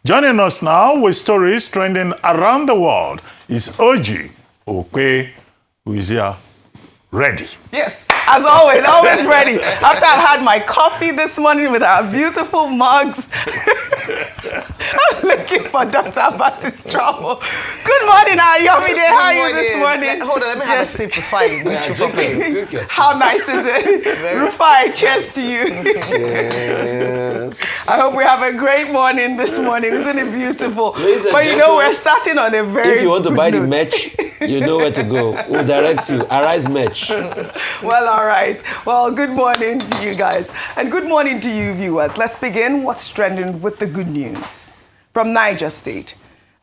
Joining us now with stories trending around the world is OjyOkpe, who is here ready. Yes, as always ready. After I've had my coffee this morning with our beautiful mugs, I'm looking for Dr. Abati's trouble. Good morning, Ayomide. How are you this morning? Hold on, let me have a sip before I meet you. How nice is it? Rufai, cheers to you. Cheers. I hope we have a great morning this morning. Isn't it beautiful? But you know, we're starting on a very If you want to buy the note. merch, you know where to go. We'll direct you. Arise merch. Well, all right. Well, good morning to you guys. And good morning to you viewers. Let's begin what's trending with the good news. From Niger State,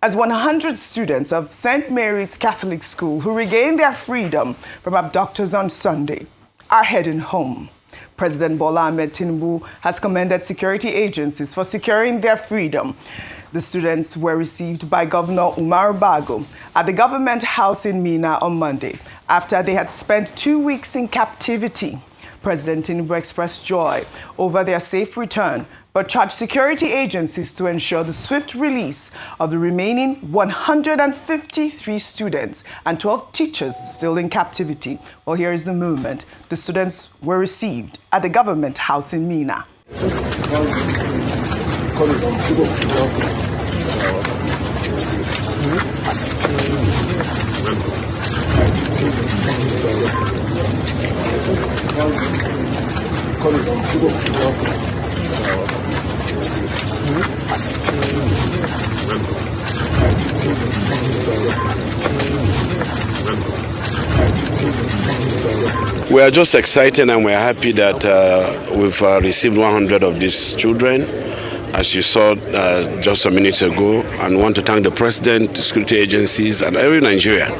as 100 students of St. Mary's Catholic School who regained their freedom from abductors on Sunday are heading home. President Bola Ahmed Tinubu has commended security agencies for securing their freedom. The students were received by Governor Umaru Bago at the government house in Minna on Monday after they had spent 2 weeks in captivity. President Tinubu expressed joy over their safe return, but charged security agencies to ensure the swift release of the remaining 153 students and 12 teachers still in captivity. Well, here is the movement. The students were received at the government house in Minna. We are just excited and we are happy that we've received 100 of these children, as you saw just a minute ago, and want to thank the President, the security agencies, and every Nigerian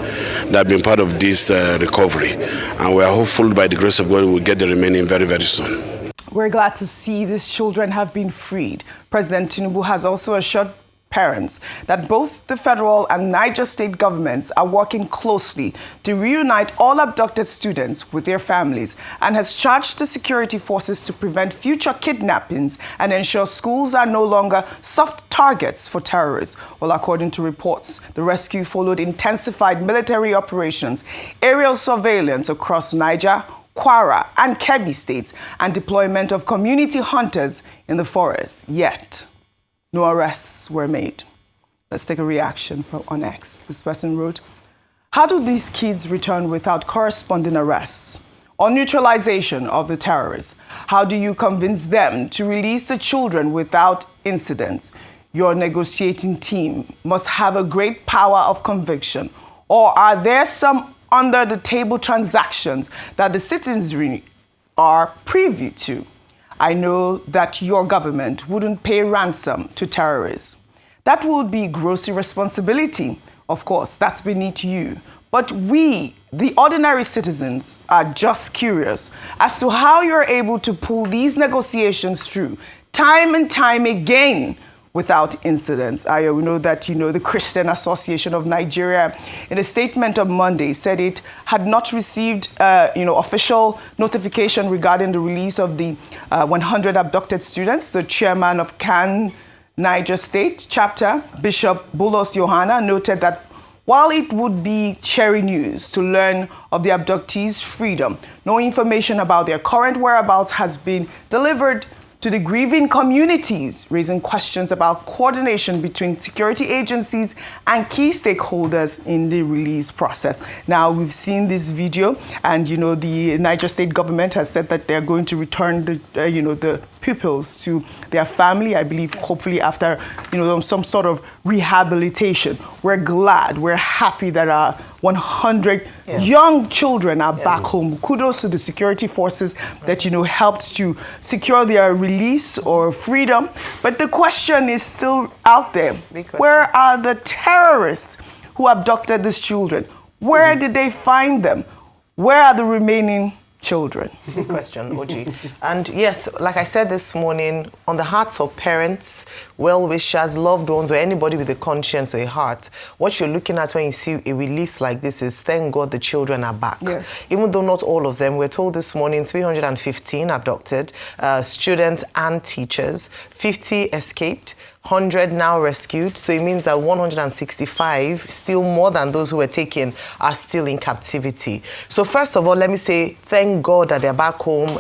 that have been part of this recovery. And we are hopeful by the grace of God we'll get the remaining very, very soon. We're glad to see these children have been freed. President Tinubu has also assured parents that both the federal and Niger State governments are working closely to reunite all abducted students with their families and has charged the security forces to prevent future kidnappings and ensure schools are no longer soft targets for terrorists. Well, according to reports, the rescue followed intensified military operations, aerial surveillance across Niger, Kwara, and Kebbi states, and deployment of community hunters in the forest. Yet, no arrests were made. Let's take a reaction on X. This person wrote, "How do these kids return without corresponding arrests or neutralization of the terrorists? How do you convince them to release the children without incidents? Your negotiating team must have a great power of conviction. Or are there some under-the-table transactions that the citizenry are privy to? I know that your government wouldn't pay ransom to terrorists. That would be gross irresponsibility. Of course, that's beneath you. But we, the ordinary citizens, are just curious as to how you're able to pull these negotiations through time and time again without incidents." We know that, the Christian Association of Nigeria, in a statement on Monday, said it had not received, official notification regarding the release of the 100 abducted students. The chairman of CAN Niger State chapter, Bishop Bulos Yohana, noted that while it would be cherry news to learn of the abductees' freedom, no information about their current whereabouts has been delivered to the grieving communities, raising questions about coordination between security agencies and key stakeholders in the release process. Now, we've seen this video, and the Niger State government has said that they're going to return the pupils to their family, I believe, hopefully after some sort of rehabilitation. We're glad, we're happy that our 100 young children are back home. Kudos to the security forces that helped to secure their release or freedom. But the question is still out there. Where are the terrorists who abducted these children? Where did they find them? Where are the remaining children? Big question, Oji. And yes, like I said this morning, on the hearts of parents, well-wishers, loved ones, or anybody with a conscience or a heart, what you're looking at when you see a release like this is, thank God the children are back. Yes. Even though not all of them, we're told this morning 315 abducted, students and teachers, 50 escaped, 100 now rescued, so it means that 165, still more than those who were taken, are still in captivity. So first of all, let me say thank God that they're back home.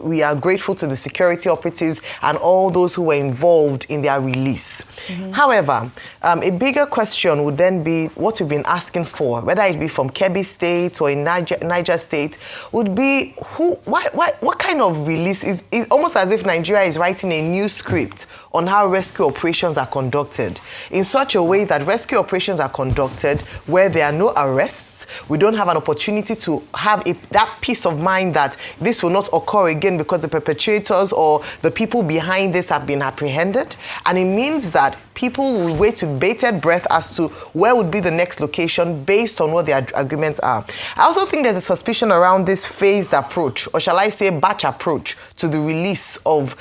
We are grateful to the security operatives and all those who were involved in their release. However, a bigger question would then be what we've been asking for, whether it be from Kebbi State or in Niger State, would be what kind of release is almost as if Nigeria is writing a new script on how rescue operations are conducted in such a way that rescue operations are conducted where there are no arrests. We don't have an opportunity to have that peace of mind that this will not occur again because the perpetrators or the people behind this have been apprehended. And it means that people will wait with bated breath as to where would be the next location based on what their agreements are. I also think there's a suspicion around this phased approach, or shall I say batch approach, to the release of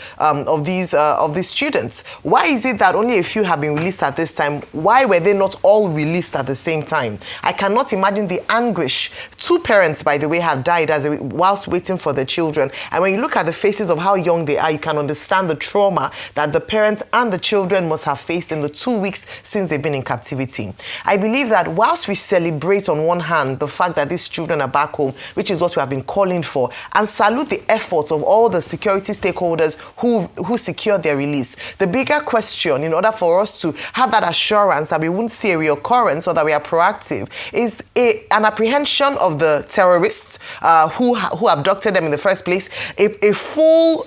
these students. Why is it that only a few have been released at this time? Why were they not all released at the same time? I cannot imagine the anguish. 2 parents, by the way, have died whilst waiting for their children. And when you look at the faces of how young they are, you can understand the trauma that the parents and the children must have faced in the 2 weeks since they've been in captivity. I believe that whilst we celebrate on one hand the fact that these children are back home, which is what we have been calling for, and salute the efforts of all the security stakeholders who secured their release, the bigger question, in order for us to have that assurance that we won't see a reoccurrence or that we are proactive, is an apprehension of the terrorists who abducted them in the first place, a full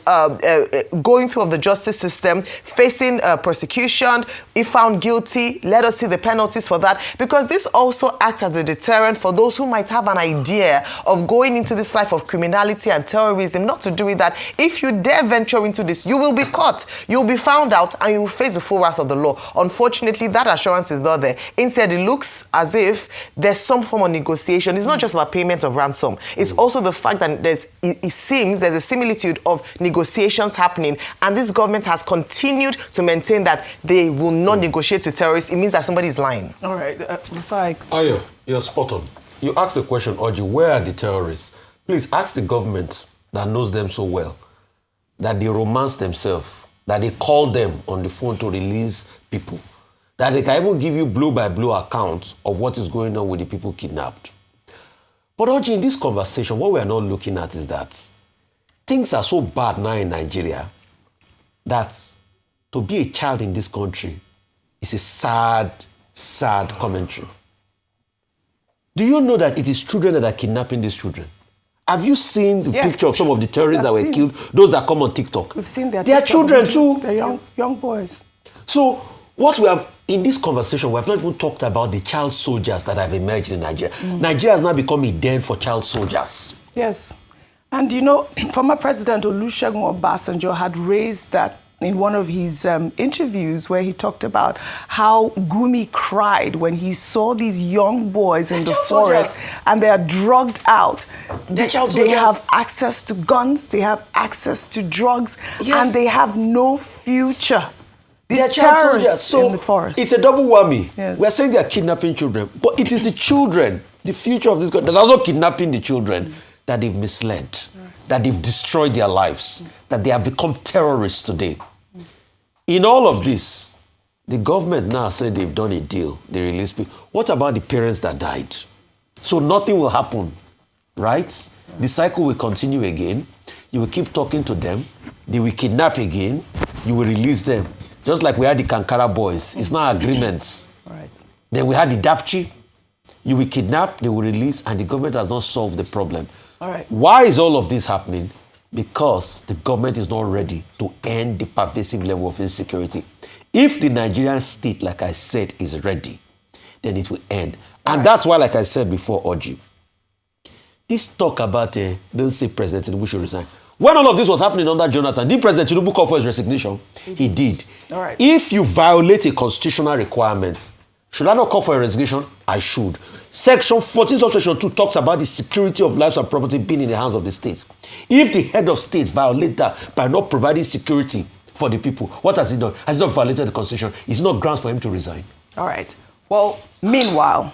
going through of the justice system, facing prosecution. If found guilty, let us see the penalties for that, because this also acts as a deterrent for those who might have an idea of going into this life of criminality and terrorism, not to do with that. If you dare venture into this, you will be caught, you'll be found out, and you will face the full wrath of the law. Unfortunately, that assurance is not there. Instead, it looks as if there's some form of negotiation. It's not just about payment of ransom. It's also the fact that it seems there's a similitude of negotiations happening, and this government has continued to maintain that they will not negotiate with terrorists. It means that somebody is lying. All right. Ayo, you're spot on. You asked the question, Oji, where are the terrorists? Please ask the government that knows them so well, that they romance themselves, that they call them on the phone to release people, that they can even give you blow-by-blow accounts of what is going on with the people kidnapped. But Oji, in this conversation, what we are not looking at is that things are so bad now in Nigeria that to be a child in this country is a sad, sad commentary. Do you know that it is children that are kidnapping these children? Have you seen the picture of some of the terrorists that were killed? Those that come on TikTok. We've seen their They are children too. They're young boys. So what we have in this conversation, we have not even talked about the child soldiers that have emerged in Nigeria. Nigeria has now become a den for child soldiers. Yes. And you know, former President Olusegun Obasanjo had raised that in one of his interviews where he talked about how Gumi cried when he saw these young boys in the forest and they are drugged out. They have access to guns, they have access to drugs, and they have no future. These terrorists in the forest. It's a double whammy. Yes. We're saying they are kidnapping children, but it is the children, the future of this country, that are also kidnapping the children that they've misled, that they've destroyed their lives, that they have become terrorists today. In all of this, the government now said they've done a deal, they release people. What about the parents that died? So nothing will happen, right? The cycle will continue again. You will keep talking to them. They will kidnap again. You will release them. Just like we had the Kankara boys. It's not agreements. Right. Then we had the Dapchi. You will kidnap, they will release, and the government has not solved the problem. All right. Why is all of this happening? Because the government is not ready to end the pervasive level of insecurity. If the Nigerian state, like I said, is ready, then it will end. And that's why, like I said before, Oji, this talk about, don't say President Tinubu should resign. When all of this was happening under Jonathan, did President Tinubu call for his resignation? He did. All right. If you violate a constitutional requirement, should I not call for a resignation? I should. Section 14, subsection 2 talks about the security of lives and property being in the hands of the state. If the head of state violates that by not providing security for the people, what has he done? Has he not violated the constitution? It's not grounds for him to resign. All right. Well, meanwhile,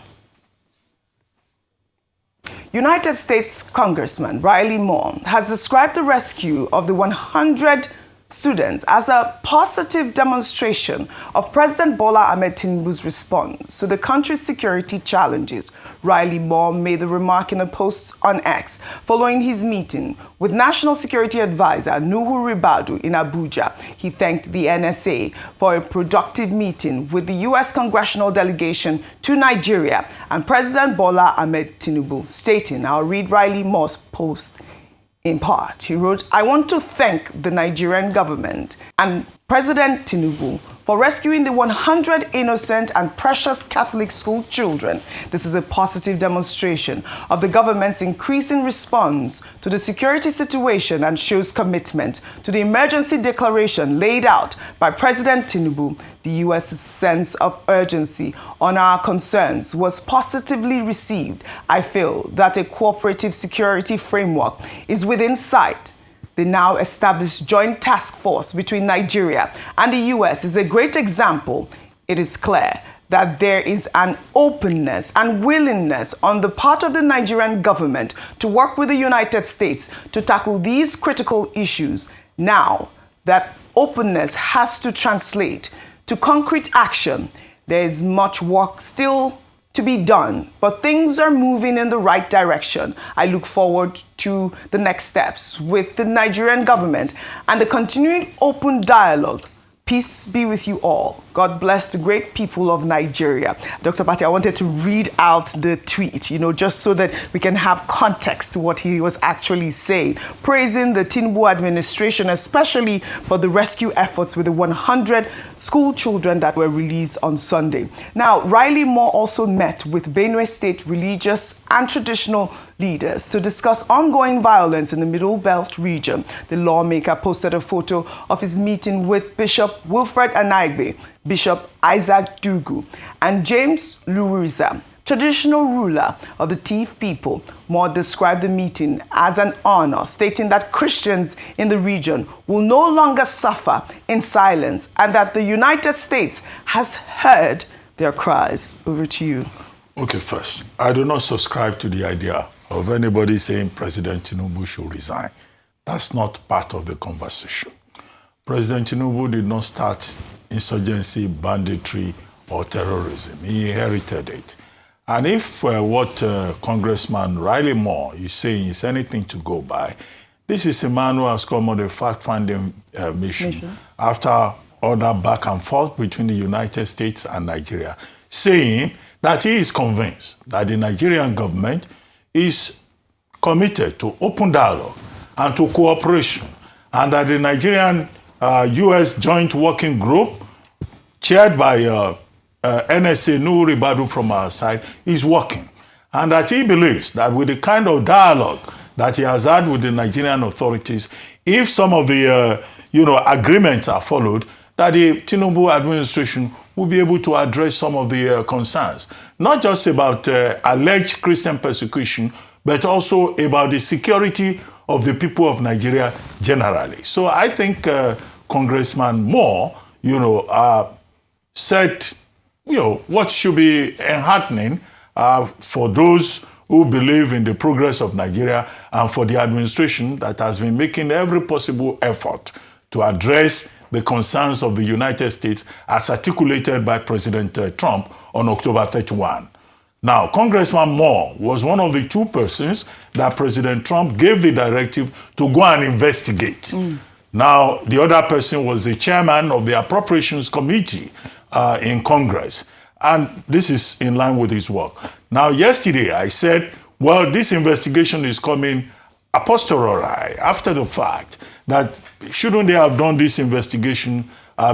United States Congressman Riley Moore has described the rescue of the 100 students as a positive demonstration of President Bola Ahmed Tinubu's response to the country's security challenges. Riley Moore made the remark in a post on X following his meeting with National Security Advisor Nuhu Ribadu in Abuja. He thanked the NSA for a productive meeting with the U.S. congressional delegation to Nigeria and President Bola Ahmed Tinubu, stating, I'll read Riley Moore's post in part. He wrote, I want to thank the Nigerian government and President Tinubu for rescuing the 100 innocent and precious Catholic school children. This is a positive demonstration of the government's increasing response to the security situation and shows commitment to the emergency declaration laid out by President Tinubu. The U.S.'s sense of urgency on our concerns was positively received. I feel that a cooperative security framework is within sight. The now established joint task force between Nigeria and the U.S. is a great example. It is clear that there is an openness and willingness on the part of the Nigerian government to work with the United States to tackle these critical issues. Now, that openness has to translate to concrete action. There is much work still to be done, but things are moving in the right direction. I look forward to the next steps with the Nigerian government and the continuing open dialogue. Peace be with you all. God bless the great people of Nigeria. Dr. Bati, I wanted to read out the tweet, just so that we can have context to what he was actually saying, praising the Tinubu administration, especially for the rescue efforts with the 100 school children that were released on Sunday. Now, Riley Moore also met with Benue State religious and traditional leaders to discuss ongoing violence in the Middle Belt region. The lawmaker posted a photo of his meeting with Bishop Wilfred Anagbe, Bishop Isaac Dugu, and James Luriza, traditional ruler of the Tiv people. Moore described the meeting as an honor, stating that Christians in the region will no longer suffer in silence and that the United States has heard their cries. Over to you. Okay, first, I do not subscribe to the idea of anybody saying President Tinubu should resign. That's not part of the conversation. President Tinubu did not start insurgency, banditry, or terrorism. He inherited it. And if what Congressman Riley Moore is saying is anything to go by, this is a man who has come on a fact-finding mission after all that back and forth between the United States and Nigeria, saying that he is convinced that the Nigerian government is committed to open dialogue and to cooperation, and that the Nigerian U.S. Joint Working Group, chaired by NSA Nuhu Ribadu from our side, is working. And that he believes that with the kind of dialogue that he has had with the Nigerian authorities, if some of the agreements are followed, that the Tinubu administration will be able to address some of the concerns, not just about alleged Christian persecution, but also about the security of the people of Nigeria generally. So I think Congressman Moore, said, what should be enheartening for those who believe in the progress of Nigeria and for the administration that has been making every possible effort to address the concerns of the United States as articulated by President Trump on October 31. Now, Congressman Moore was one of the two persons that President Trump gave the directive to go and investigate. Now, the other person was the chairman of the Appropriations Committee in Congress. And this is in line with his work. Now, yesterday I said, well, this investigation is coming a posteriori, after the fact, that shouldn't they have done this investigation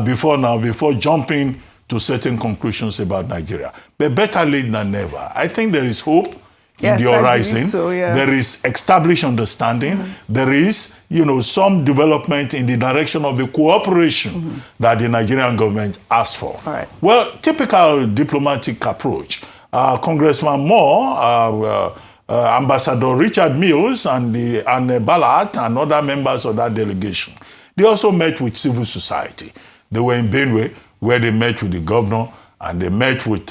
before jumping to certain conclusions about Nigeria? But better late than never. I think there is hope in the horizon. So, yeah. There is established understanding. There is, some development in the direction of the cooperation that the Nigerian government asked for. All right. Well, typical diplomatic approach. Congressman Moore, Ambassador Richard Mills and Balat and other members of that delegation, they also met with civil society. They were in Benue, where they met with the governor, and they met with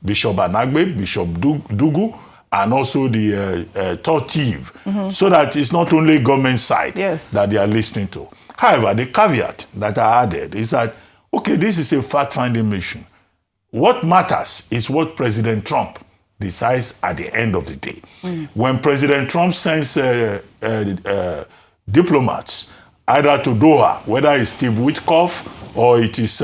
Bishop Anagbe, Bishop Dugu, and also the Totiv, so that it's not only government side that they are listening to. However, the caveat that I added is that, okay, this is a fact-finding mission. What matters is what President Trump decides at the end of the day. When President Trump sends diplomats either to Doha, whether it's Steve Witkoff or it is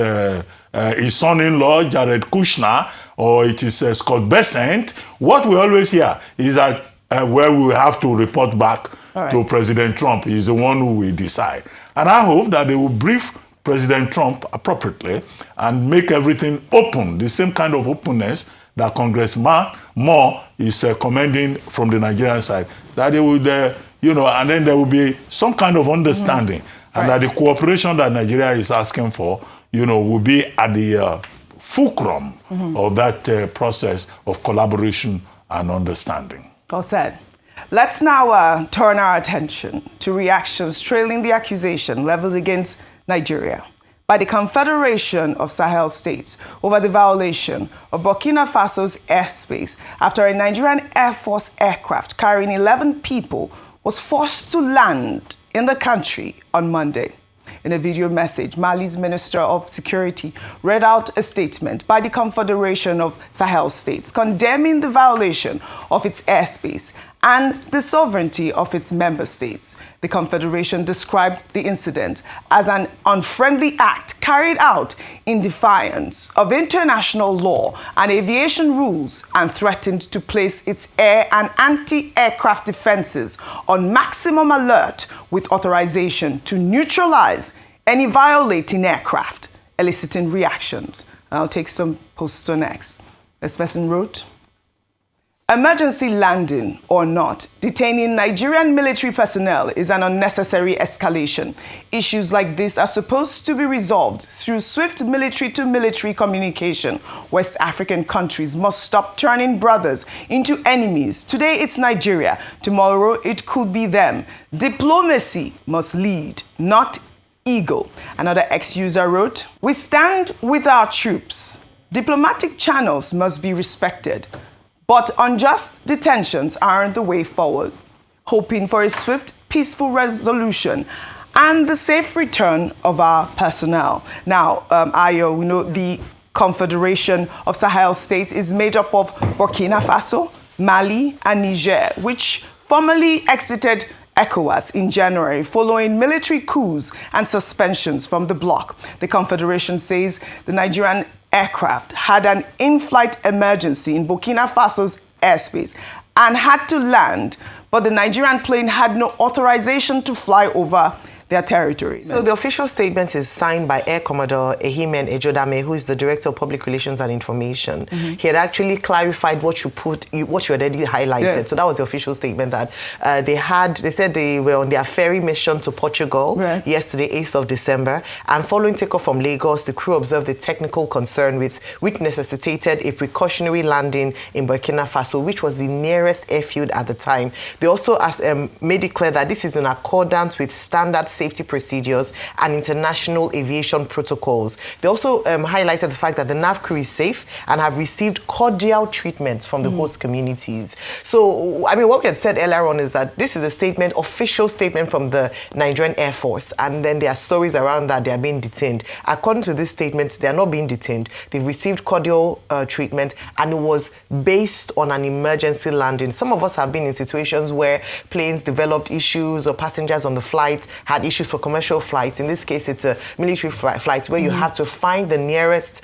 his son-in-law, Jared Kushner, or it is Scott Bessent, what we always hear is that where we have to report back to President Trump. He's the one who will decide. And I hope that they will brief President Trump appropriately and make everything open, the same kind of openness that Congressman Moore is commending from the Nigerian side, that they would, and then there will be some kind of understanding, and that the cooperation that Nigeria is asking for, will be at the fulcrum of that process of collaboration and understanding. Well said. Let's now turn our attention to reactions trailing the accusation leveled against Nigeria by the Confederation of Sahel States over the violation of Burkina Faso's airspace after a Nigerian Air Force aircraft carrying 11 people was forced to land in the country on Monday. In a video message, Mali's Minister of Security read out a statement by the Confederation of Sahel States condemning the violation of its airspace and the sovereignty of its member states. The Confederation described the incident as an unfriendly act carried out in defiance of international law and aviation rules and threatened to place its air and anti-aircraft defenses on maximum alert with authorization to neutralize any violating aircraft, eliciting reactions. And I'll take some posts next. This person wrote, "Emergency landing or not, detaining Nigerian military personnel is an unnecessary escalation. Issues like this are supposed to be resolved through swift military-to-military communication. West African countries must stop turning brothers into enemies. Today it's Nigeria, tomorrow it could be them. Diplomacy must lead, not ego." Another ex-user wrote, "We stand with our troops. Diplomatic channels must be respected. But unjust detentions aren't the way forward. Hoping for a swift, peaceful resolution and the safe return of our personnel." Now, Ayo, we know the Confederation of Sahel States is made up of Burkina Faso, Mali, and Niger, which formally exited ECOWAS in January following military coups and suspensions from the bloc. The Confederation says the Nigerian aircraft had an in-flight emergency in Burkina Faso's airspace and had to land, but the Nigerian plane had no authorization to fly over their territory. So the official statement is signed by Air Commodore Ehimen Ejodame, who is the Director of Public Relations and Information. He had actually clarified what you already highlighted. Yes. So that was the official statement that they said they were on their ferry mission to Portugal yesterday, 8th of December. And following takeoff from Lagos, the crew observed the technical concern which necessitated a precautionary landing in Burkina Faso, which was the nearest airfield at the time. They also made it clear that this is in accordance with standard safety procedures and international aviation protocols. They also highlighted the fact that the NAV crew is safe and have received cordial treatment from the host communities. So, I mean, what we had said earlier on is that this is a official statement from the Nigerian Air Force, and then there are stories around that they are being detained. According to this statement, they are not being detained. They've received cordial treatment, and it was based on an emergency landing. Some of us have been in situations where planes developed issues or passengers on the flight had issues for commercial flights. In this case, it's a military flight where you have to find the nearest,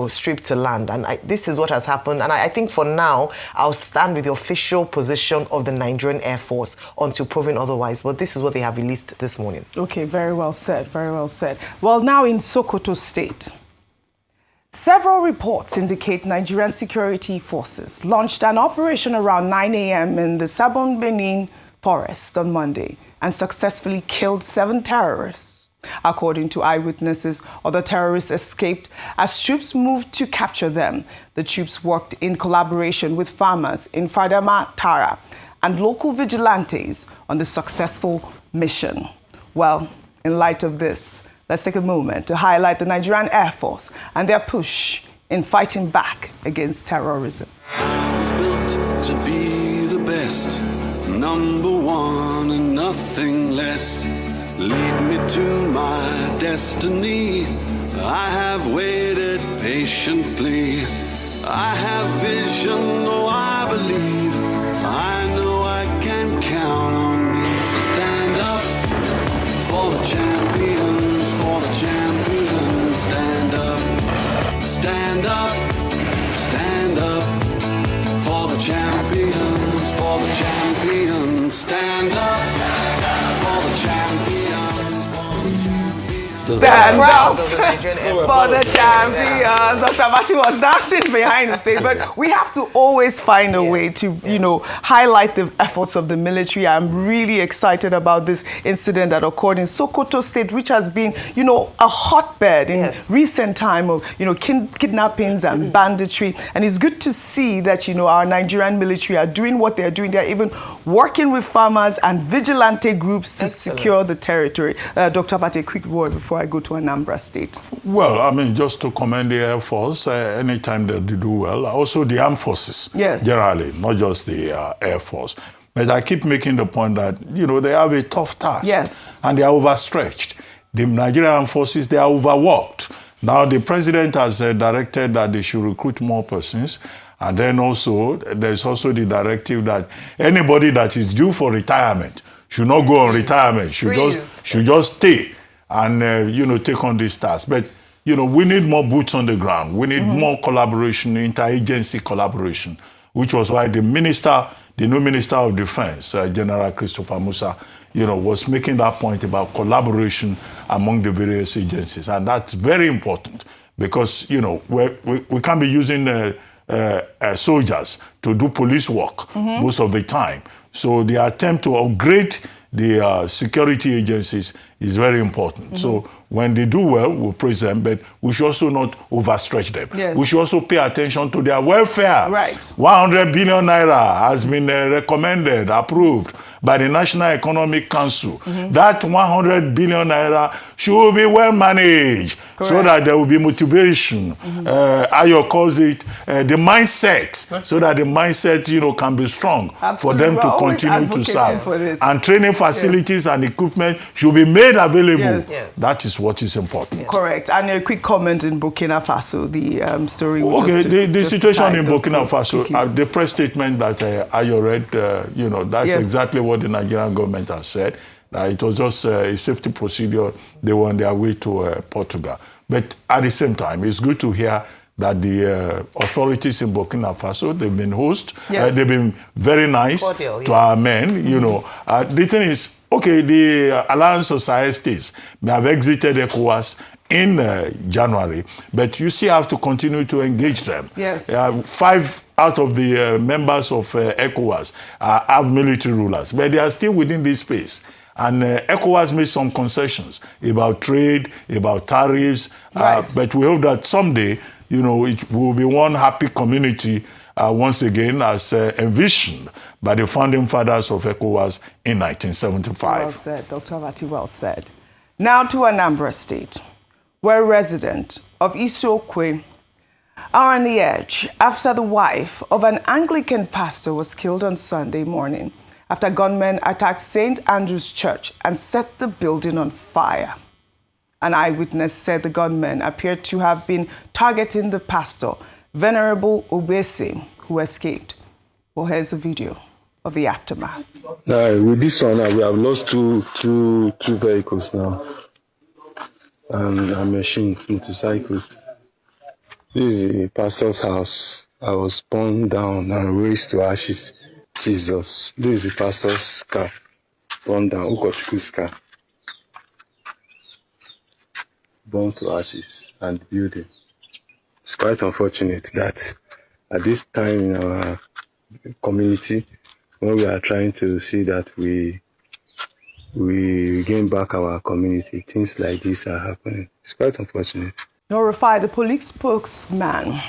strip to land. And this is what has happened. And I think for now, I'll stand with the official position of the Nigerian Air Force until proven otherwise. But this is what they have released this morning. Okay, very well said, very well said. Well, now in Sokoto State, several reports indicate Nigerian security forces launched an operation around 9 a.m. in the Sabon Benin forest on Monday and successfully killed 7 terrorists. According to eyewitnesses, other terrorists escaped as troops moved to capture them. The troops worked in collaboration with farmers in Fadama Tara and local vigilantes on the successful mission. Well, in light of this, let's take a moment to highlight the Nigerian Air Force and their push in fighting back against terrorism. I was built to be the best, number one and nothing less. lead me to my destiny. I have waited patiently. I have vision, oh I believe. I know I can count on me. So stand up for the champions, for the champions. Stand up, stand up, stand up for the champions, for the champions. Stand up for the champions, for the champions. Stand up Of the Nigerian Air Force. for the champions. Dr. Bati was dancing behind the scene, but we have to always find a way to, highlight the efforts of the military. I'm really excited about this incident that occurred in Sokoto State, which has been, a hotbed in recent time of, kidnappings and banditry. And it's good to see that, our Nigerian military are doing what they're doing. They're even working with farmers and vigilante groups to secure the territory. Dr. Bati, a quick word before I go to Anambra State. Well, I mean, just to commend the Air Force, anytime they do well, also the armed forces, generally, not just the Air Force. But I keep making the point that, they have a tough task. Yes. And they are overstretched. The Nigerian armed forces, they are overworked. Now, the president has directed that they should recruit more persons. And then also, there's also the directive that anybody that is due for retirement should not go on retirement, should just stay and, take on this task. But, we need more boots on the ground. We need more collaboration, interagency collaboration, which was why the new Minister of Defense, General Christopher Musa, was making that point about collaboration among the various agencies. And that's very important because, we can't be using soldiers to do police work most of the time. So the attempt to upgrade the security agencies is very important. So when they do well, we'll praise them, but we should also not overstretch them. Yes. We should also pay attention to their welfare. Right. 100 billion naira has been recommended, approved by the National Economic Council. That 100 billion naira should be well managed. Correct. So that there will be motivation. Ayo calls it the mindset, so that the mindset, can be strong for them to continue to serve. And training facilities and equipment should be made available. Yes. That is what is important. Correct. And a quick comment in Burkina Faso, the story. The situation in Burkina Faso, the press statement that Ayo read, that's exactly what the Nigerian government has said. It was just a safety procedure. They were on their way to Portugal. But at the same time, it's good to hear that the authorities in Burkina Faso, they've been they've been very nice to our men. The thing is, the Alliance of Sahel States may have exited ECOWAS in January, but you still have to continue to engage them. Yes. 5 out of the members of ECOWAS have military rulers, but they are still within this space. And ECOWAS made some concessions about trade, about tariffs, but we hope that someday, it will be one happy community once again, as envisioned by the founding fathers of ECOWAS in 1975. Well said, Dr. Vati, well said. Now to Anambra State, where residents of OjyOkpe are on the edge after the wife of an Anglican pastor was killed on Sunday morning after gunmen attacked St. Andrew's Church and set the building on fire. An eyewitness said the gunmen appeared to have been targeting the pastor, Venerable Obese, who escaped. Well, here's a video of the aftermath. Now, with this one, we have lost two vehicles now, and a machine, motorcycles. This is the pastor's house. I was burned down and raised to ashes. Jesus. This is the pastor's car. Burned down. Ukochukwu's car. Burned to ashes and building. It's quite unfortunate that at this time in our community, when we are trying to see that we gain back our community, things like this are happening. It's quite unfortunate. Norify, the police spokesman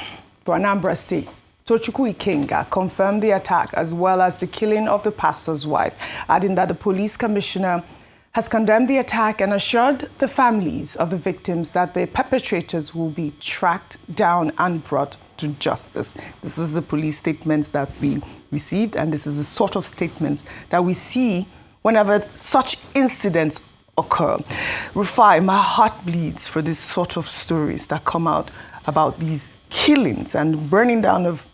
for Anambra State, Tochukwu Ikenga, confirmed the attack as well as the killing of the pastor's wife, adding that the police commissioner has condemned the attack and assured the families of the victims that the perpetrators will be tracked down and brought to justice. This is the police statements that we received, and this is the sort of statements that we see whenever such incidents occur. Rufai, my heart bleeds for this sort of stories that come out about these killings and burning down of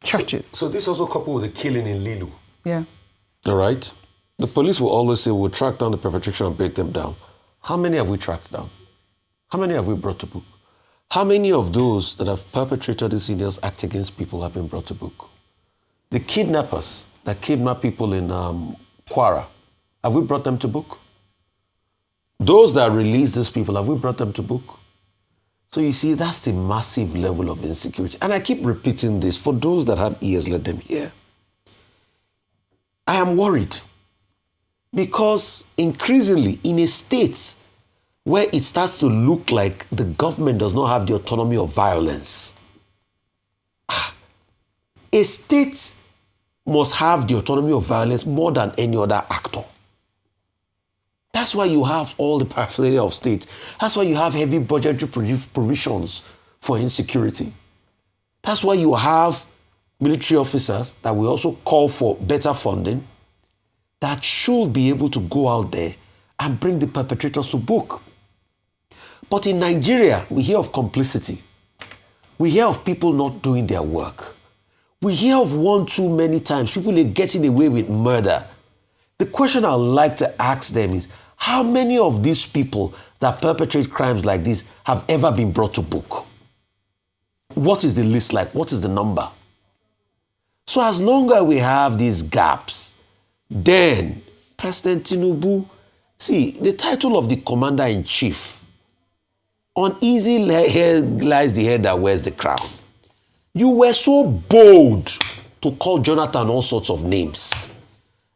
churches. So this also coupled with the killing in Lilu. Yeah. All right? The police will always say, we'll track down the perpetration and break them down. How many have we tracked down? How many have we brought to book? How many of those that have perpetrated these heinous acts against people have been brought to book? The kidnappers that kidnap people in Kwara, have we brought them to book? Those that release these people, have we brought them to book? So you see, that's the massive level of insecurity. And I keep repeating this. For those that have ears, let them hear. I am worried because increasingly in a state where it starts to look like the government does not have the autonomy of violence, a state must have the autonomy of violence more than any other actor. That's why you have all the paraphernalia of state. That's why you have heavy budgetary provisions for insecurity. That's why you have military officers that will also call for better funding that should be able to go out there and bring the perpetrators to book. But in Nigeria, we hear of complicity. We hear of people not doing their work. We hear of one too many times, people are getting away with murder. The question I'd like to ask them is, how many of these people that perpetrate crimes like this have ever been brought to book? What is the list like? What is the number? So as long as we have these gaps, then President Tinubu, see, the title of the commander-in-chief, uneasy lies the head that wears the crown. You were so bold to call Jonathan all sorts of names.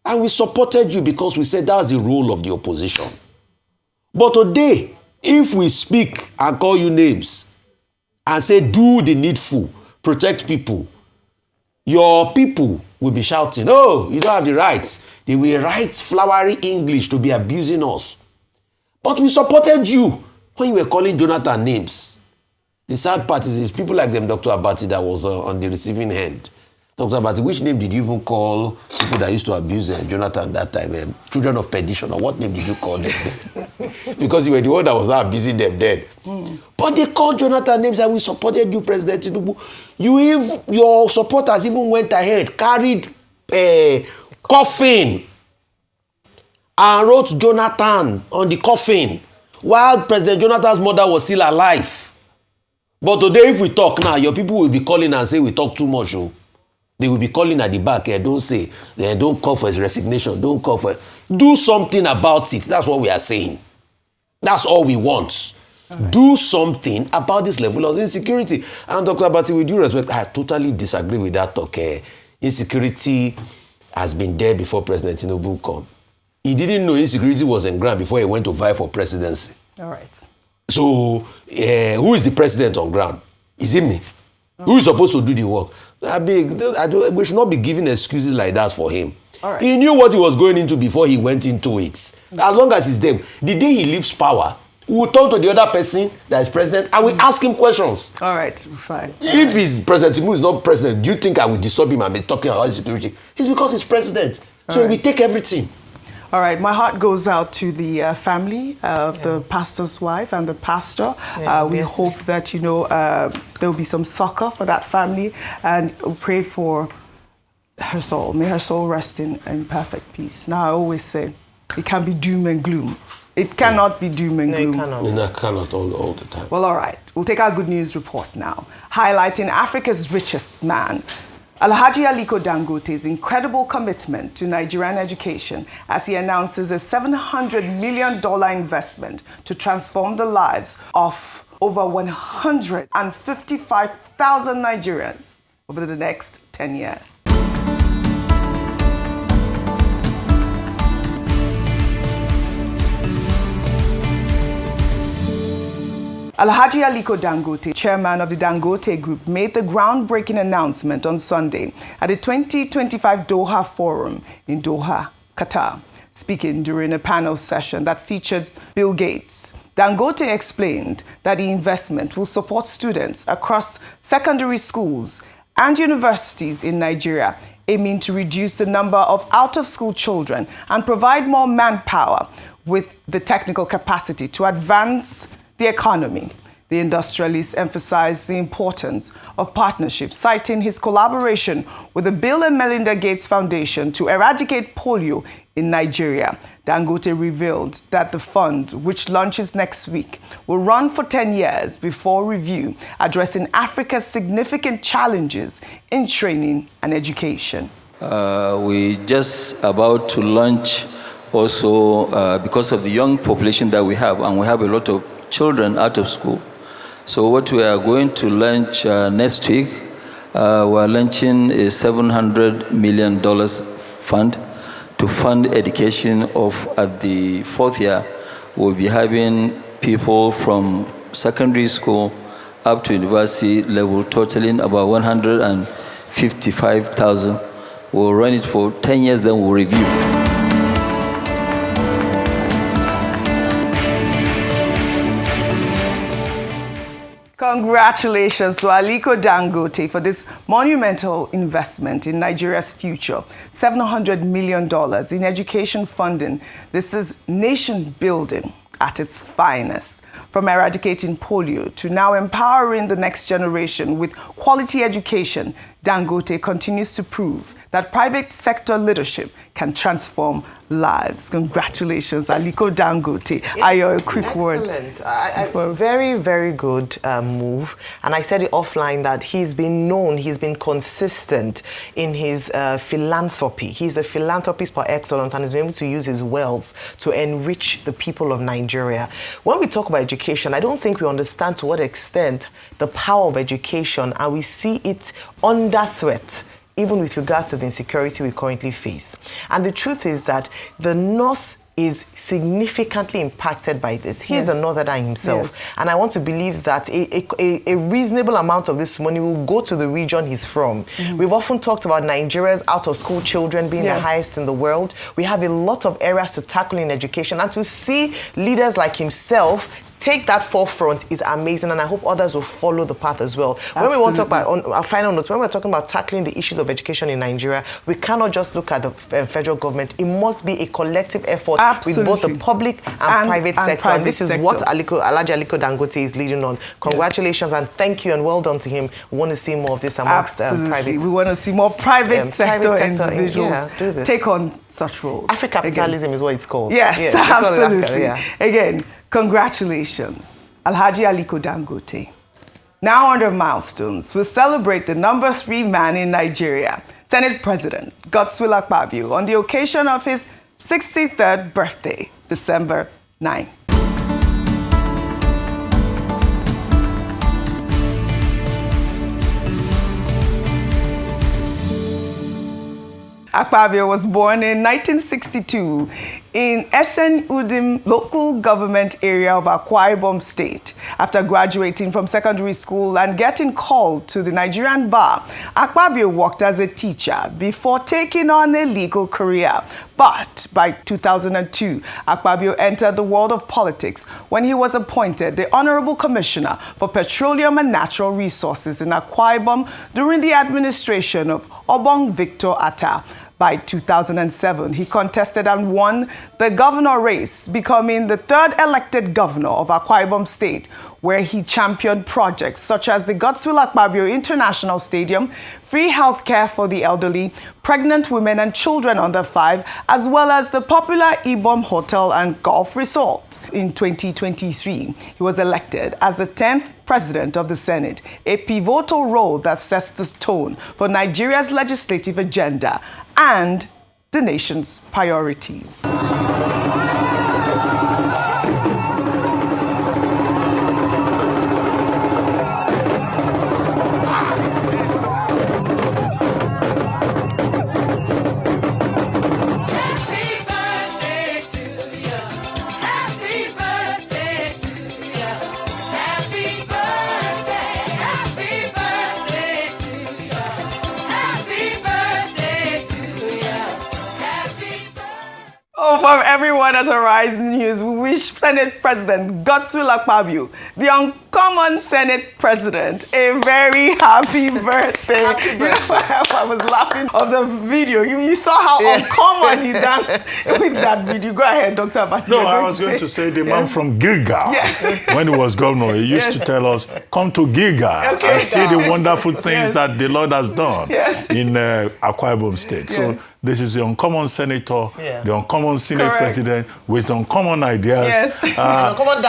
And we supported you because we said that's the role of the opposition. But today, if we speak and call you names and say, do the needful, protect people, your people will be shouting, oh, you don't have the rights. They will write flowery English to be abusing us. But we supported you when you were calling Jonathan names. The sad part is people like them, Dr. Abati, that was on the receiving end. Dr. Abati, which name did you even call people that used to abuse Jonathan that time? Children of perdition, or what name did you call them? Because you were the one that was not abusing them then. But they called Jonathan names and we supported you, President Tinubu. Your supporters even went ahead, carried a coffin and wrote Jonathan on the coffin while President Jonathan's mother was still alive. But today, if we talk now, your people will be calling and say we talk too much. Oh. They will be calling at the back. Don't say, don't call for his resignation. Don't call for it. Do something about it. That's what we are saying. That's all we want. Right. Do something about this level of insecurity. And Dr. Abati, with due respect, I totally disagree with that talk. Insecurity has been there before President Tinubu come. He didn't know insecurity was in ground before he went to vie for presidency. All right. So, who is the president on ground? Is it me? Okay. Who is supposed to do the work? We should not be giving excuses like that for him. All right. He knew what he was going into before he went into it. As long as he's there, the day he leaves power, we will turn to the other person that is president and we ask him questions. All right, fine. If he's president, Tinubu is not president, do you think I will disturb him and be talking about security? It's because he's president. So he will take everything. All right, my heart goes out to the family of the pastor's wife and the pastor. We hope that, there will be some succor for that family, and we'll pray for her soul. May her soul rest in perfect peace. Now, I always say, it can be doom and gloom. It cannot be doom and gloom. It cannot all the time. Well, all right. We'll take our good news report now, highlighting Africa's richest man, Alhaji Aliko Dangote's incredible commitment to Nigerian education as he announces a $700 million investment to transform the lives of over 155,000 Nigerians over the next 10 years. Alhaji Aliko Dangote, chairman of the Dangote Group, made the groundbreaking announcement on Sunday at the 2025 Doha Forum in Doha, Qatar. Speaking during a panel session that features Bill Gates, Dangote explained that the investment will support students across secondary schools and universities in Nigeria, aiming to reduce the number of out-of-school children and provide more manpower with the technical capacity to advance the economy. The industrialist emphasized the importance of partnership, citing his collaboration with the Bill and Melinda Gates Foundation to eradicate polio in Nigeria. Dangote revealed that the fund, which launches next week, will run for 10 years before review, addressing Africa's significant challenges in training and education. We just about to launch also because of the young population that we have, and we have a lot of children out of school. So what we are going to launch next week, we're launching a $700 million fund to fund education of, at the fourth year, we'll be having people from secondary school up to university level, totaling about 155,000. We'll run it for 10 years, then we'll review. Congratulations to Aliko Dangote for this monumental investment in Nigeria's future. $700 million in education funding. This is nation building at its finest. From eradicating polio to now empowering the next generation with quality education, Dangote continues to prove that private sector leadership can transform lives. Congratulations, Aliko Dangote. A quick word. Excellent. Very, very good move. And I said it offline that he's been known, he's been consistent in his philanthropy. He's a philanthropist par excellence and has been able to use his wealth to enrich the people of Nigeria. When we talk about education, I don't think we understand to what extent the power of education, and we see it under threat, even with regards to the insecurity we currently face. And the truth is that the North is significantly impacted by this. He is a Northerner himself. Yes. And I want to believe that a reasonable amount of this money will go to the region he's from. Mm-hmm. We've often talked about Nigeria's out-of-school children being the highest in the world. We have a lot of areas to tackle in education, and to see leaders like himself take that forefront is amazing, and I hope others will follow the path as well. Absolutely. When we want to talk about, on our final notes, when we're talking about tackling the issues of education in Nigeria, we cannot just look at the federal government. It must be a collective effort with both the public and private sector. And this is what Alhaji Aliko Dangote is leading on. Congratulations and thank you and well done to him. We want to see more of this amongst private. We want to see more private sector individuals do this. Take on such roles. Africapitalism is what it's called. Yes, absolutely. Again, congratulations, Alhaji Aliko Dangote. Now under milestones, we'll celebrate the number 3 man in Nigeria, Senate President Godswill Akpabio, on the occasion of his 63rd birthday, December 9. Akpabio was born in 1962 in Esen Udim local government area of Akwa Ibom State. After graduating from secondary school and getting called to the Nigerian bar, Akpabio worked as a teacher before taking on a legal career. But by 2002, Akpabio entered the world of politics when he was appointed the Honorable Commissioner for Petroleum and Natural Resources in Akwa Ibom during the administration of Obong Victor Atta. By 2007, he contested and won the governor race, becoming the 3rd elected governor of Akwa Ibom State, where he championed projects such as the Godswill Akpabio International Stadium, free healthcare for the elderly, pregnant women and children under 5, as well as the popular Ibom Hotel and Golf Resort. In 2023, he was elected as the 10th President of the Senate, a pivotal role that sets the tone for Nigeria's legislative agenda and the nation's priorities. So from everyone at Horizon News, we wish Senate President Godswill-Akpabio, the uncommon Senate President, a very happy birthday. Happy birthday. I was laughing of the video. You saw how uncommon he danced with that video. Go ahead, Dr. Abati. No, I was going to say the man from Gilgal, when he was governor, he used to tell us, come to Gilgal and see the wonderful things that the Lord has done in Akwa Ibom State. So this is the uncommon senator, the uncommon Senate president with uncommon ideas,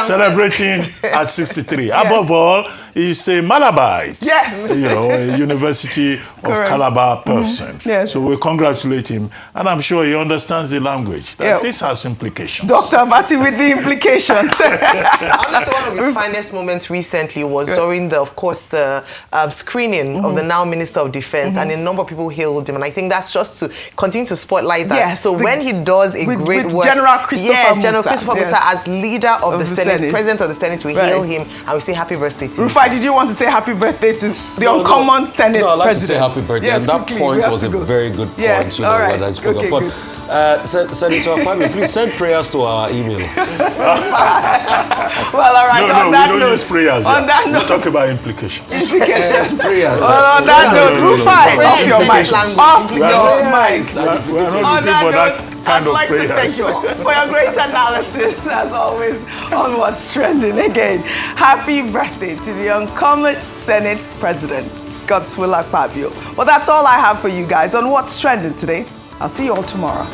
celebrating at 63. Above all, he's a Malabite, a University of Calabar person. So we congratulate him, and I'm sure he understands the language. That this has implications. Dr. Abati with the implications. Honestly, one of his finest moments recently was during the screening of the now Minister of Defense, and a number of people hailed him, and I think that's just to continue to spotlight that. So when he does a great work, General Christopher Musa as leader of the Senate, President of the Senate, we hail him and we say happy birthday to him. Rufai, did you want to say happy birthday to the uncommon Senate President? No, I'd like to say happy birthday. And that point was a very good point, what I spoke about. Senator Akpabio, please send prayers to our email. Well, all right. No, we don't use prayers. On that note, we talk about implications. Prayers. Well, on that note, Rufai, off your mic. Off your mic. We're not looking for that kind of prayers. I'd like to thank you for your great analysis, as always, on what's trending. Again, happy birthday to the uncommon Senate President, Godswill-Akpabio. Well, that's all I have for you guys on what's trending today. I'll see you all tomorrow.